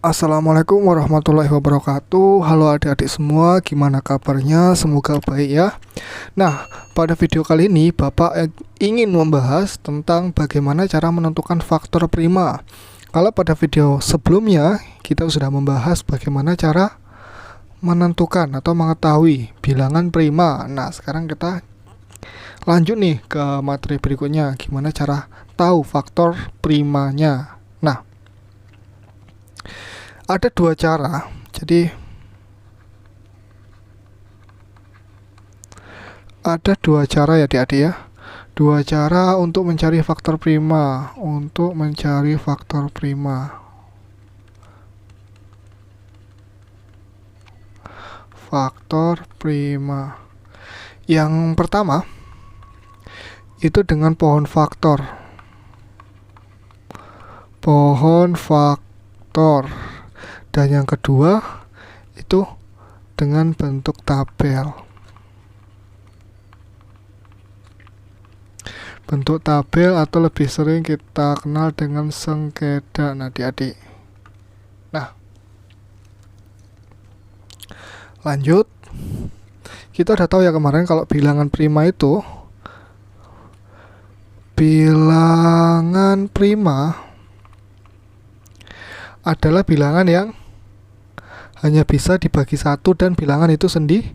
Assalamualaikum warahmatullahi wabarakatuh. Halo adik-adik semua, gimana kabarnya? Semoga baik ya. Nah, pada video kali ini Bapak ingin membahas tentang bagaimana cara menentukan faktor prima. Kalau pada video sebelumnya kita sudah membahas bagaimana cara menentukan atau mengetahui bilangan prima. Nah, sekarang kita lanjut nih ke materi berikutnya, gimana cara tahu faktor primanya. Nah, ada dua cara. Jadi ada dua cara ya adik-adik ya. Dua cara untuk mencari faktor prima. Faktor prima. Yang pertama itu dengan pohon faktor. Dan yang kedua itu dengan bentuk tabel. Bentuk tabel atau lebih sering kita kenal dengan sengketa. Nah, adik-adik. Nah, lanjut. Kita udah tahu ya kemarin kalau bilangan prima adalah bilangan yang hanya bisa dibagi satu dan bilangan itu sendiri.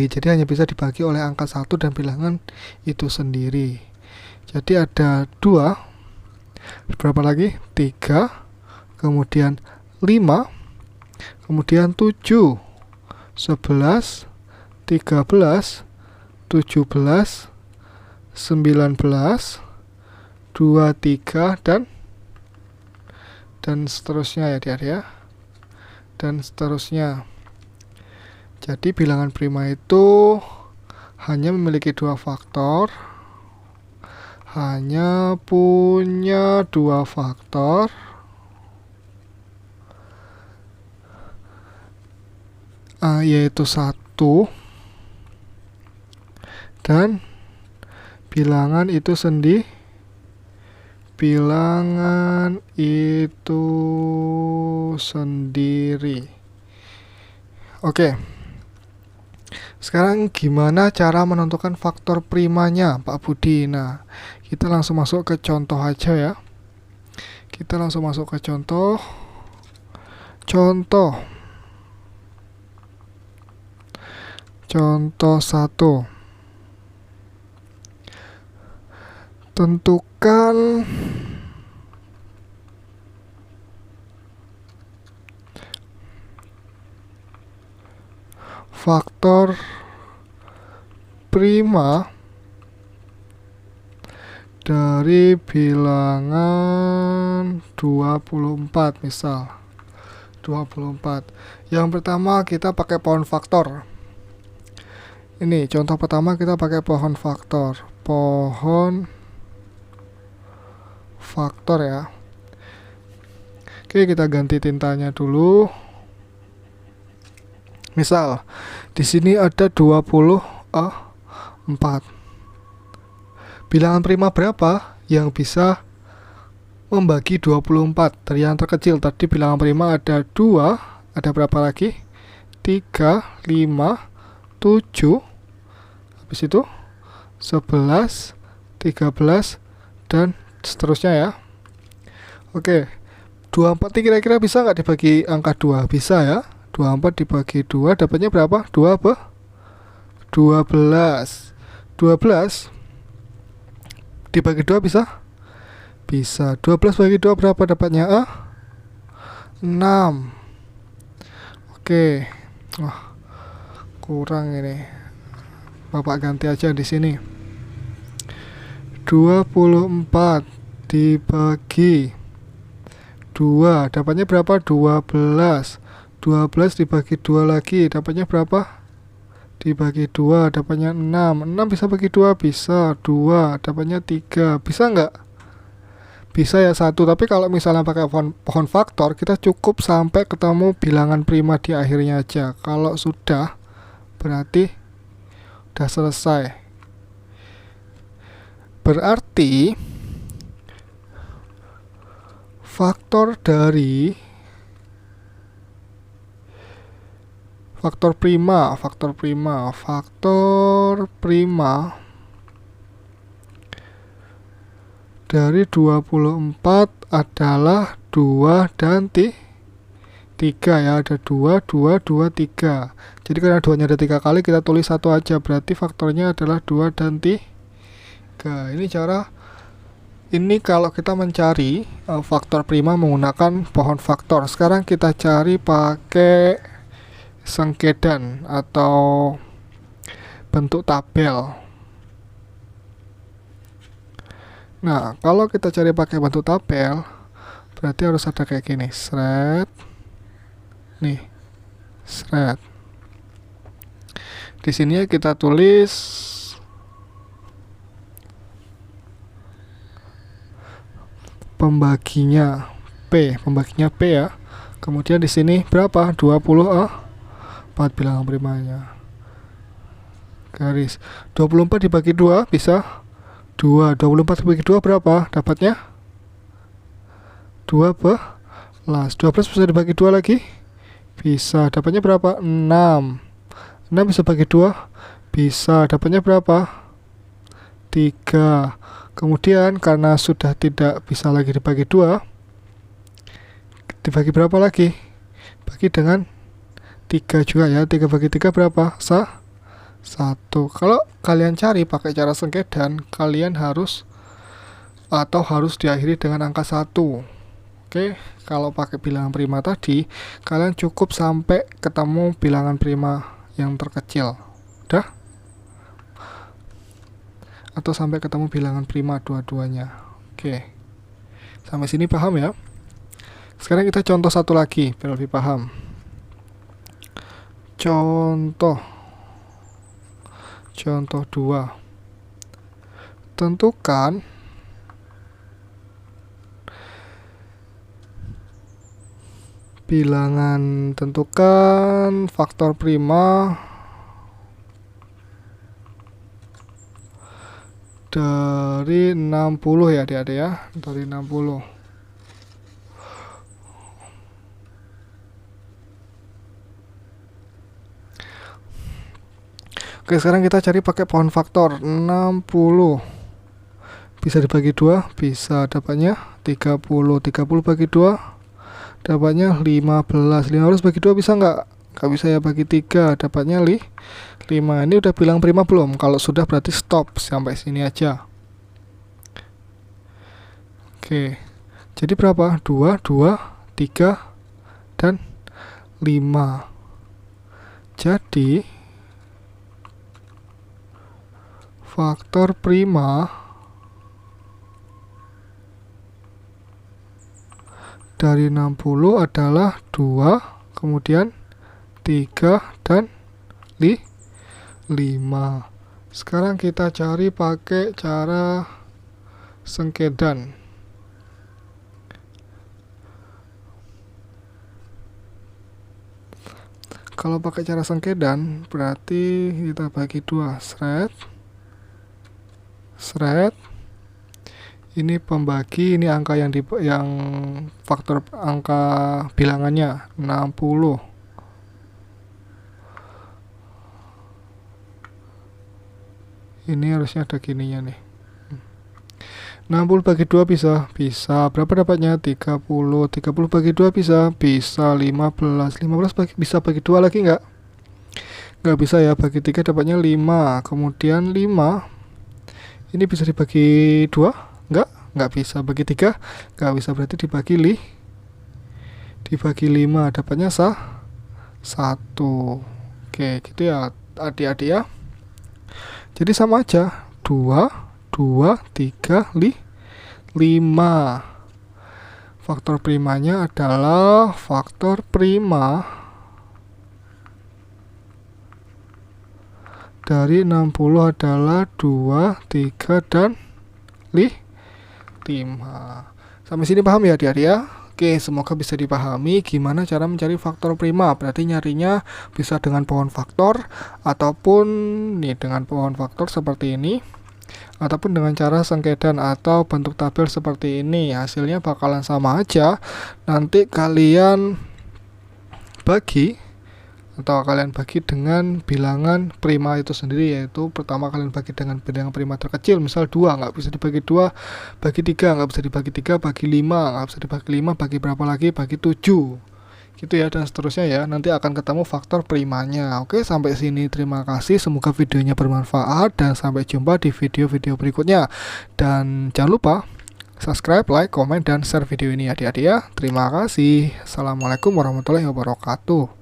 Jadi hanya bisa dibagi oleh angka satu dan bilangan itu sendiri. Jadi ada dua, berapa lagi? 3, kemudian 5, kemudian 7, 11, 13, 17, 19, 23, dan seterusnya ya adik-adik ya. Dan seterusnya. Jadi bilangan prima itu hanya memiliki dua faktor. Hanya punya dua faktor. Yaitu 1 dan bilangan itu sendiri. Oke. Sekarang gimana cara menentukan faktor primanya, Pak Budi? Nah, kita langsung masuk ke contoh aja ya. Kita langsung masuk ke contoh. Contoh 1. Tentukan faktor prima dari bilangan 24 misal. 24. Yang pertama kita pakai pohon faktor. Ini contoh pertama kita pakai pohon faktor. Ya. Oke, kita ganti tintanya dulu. Misal di sini ada 24. Bilangan prima berapa yang bisa membagi 24? Dari yang terkecil tadi bilangan prima ada 2, ada berapa lagi? 3, 5, 7. Habis itu 11, 13 dan seterusnya ya. Oke. 24 ini kira-kira bisa nggak dibagi angka 2? Bisa ya. 24 dibagi 2 dapatnya berapa? 2 apa? 12. 12 dibagi 2 bisa? Bisa. 12 bagi 2 berapa dapatnya? 6. Oke. Wah, kurang ini. Bapak ganti aja di sini. 24 dibagi 2 dapatnya berapa? 12. 12 dibagi 2 lagi dapatnya berapa? Dibagi 2 dapatnya 6. 6 bisa bagi 2? Bisa. 2 dapatnya 3. Bisa nggak? Bisa ya 1. Tapi kalau misalnya pakai pohon faktor, kita cukup sampai ketemu bilangan prima di akhirnya aja. Kalau sudah, berarti udah selesai. Berarti faktor dari faktor prima dari 24 adalah 2 dan 3 ya, ada 2, 2, 2, 3. Jadi karena 2 nya ada 3 kali, kita tulis 1 aja, berarti faktornya adalah 2 dan 3. Ini kalau kita mencari faktor prima menggunakan pohon faktor. Sekarang kita cari pakai sengkedan atau bentuk tabel. Nah, kalau kita cari pakai bentuk tabel, berarti harus ada kayak gini, seret. Nih, seret. Di sini kita tulis pembaginya P ya. Kemudian di sini berapa? 24 bilangan primanya. Garis 24 dibagi 2 bisa 2. 24 dibagi 2 berapa? Dapatnya 12. 12 bisa dibagi 2 lagi? Bisa. Dapatnya berapa? 6. 6 bisa bagi 2? Bisa. Dapatnya berapa? 3. Kemudian karena sudah tidak bisa lagi dibagi 2, dibagi berapa lagi? Bagi dengan 3 juga ya. 3 bagi 3 berapa? 1. Kalau kalian cari pakai cara sengkedan, kalian harus diakhiri dengan angka 1. Oke, kalau pakai bilangan prima tadi, kalian cukup sampai ketemu bilangan prima yang terkecil. Udah? Atau sampai ketemu bilangan prima dua-duanya. Oke. Sampai sini paham ya? Sekarang kita contoh satu lagi biar lebih paham. Contoh 2. Tentukan faktor prima dari 60 ya adik-adik ya, dari 60. Oke, sekarang kita cari pakai pohon faktor. 60 bisa dibagi 2, bisa. Dapatnya 30. 30 bagi 2 dapatnya 15. 15 bagi 2 bisa nggak? Nggak bisa ya, bagi 3 dapatnya 5. Ini udah bilang prima belum? Kalau sudah berarti stop, sampai sini aja. Oke, jadi berapa? 2, 2, 3, dan 5. Jadi faktor prima dari 60 adalah 2, kemudian 3, dan 5. Sekarang kita cari pakai cara sengkedan. Kalau pakai cara sengkedan, berarti kita bagi 2, seret. Ini pembagi, ini angka yang faktor angka bilangannya 60. Ini harusnya ada gininya nih. 60 bagi 2 bisa. Berapa dapatnya? 30. 30 bagi 2 bisa. 15. 15 bisa bagi 2 lagi nggak? Nggak bisa ya. Bagi 3 dapatnya 5. Kemudian 5. Ini bisa dibagi 2? Nggak bisa. Bagi 3? Nggak bisa, berarti dibagi 5. Dapatnya 1. Oke, gitu ya adik-adik ya. Jadi sama aja. 2, 3, 5. Faktor primanya adalah faktor prima dari 60 adalah 2, 3, dan 5. Sampai sini paham ya adik-adik ya? Oke, semoga bisa dipahami gimana cara mencari faktor prima. Berarti nyarinya bisa dengan pohon faktor, ataupun nih dengan pohon faktor seperti ini, ataupun dengan cara sengkedan atau bentuk tabel seperti ini. Hasilnya bakalan sama aja. Nanti kalian bagi atau kalian bagi dengan bilangan prima itu sendiri, yaitu pertama kalian bagi dengan bilangan prima terkecil, misal 2, nggak bisa dibagi 2, bagi 3, nggak bisa dibagi 3, bagi 5, nggak bisa dibagi 5, bagi berapa lagi, bagi 7 gitu ya, dan seterusnya ya. Nanti akan ketemu faktor primanya. Oke, sampai sini terima kasih, semoga videonya bermanfaat dan sampai jumpa di video-video berikutnya. Dan jangan lupa subscribe, like, komen, dan share video ini adik-adik ya. Terima kasih. Assalamualaikum warahmatullahi wabarakatuh.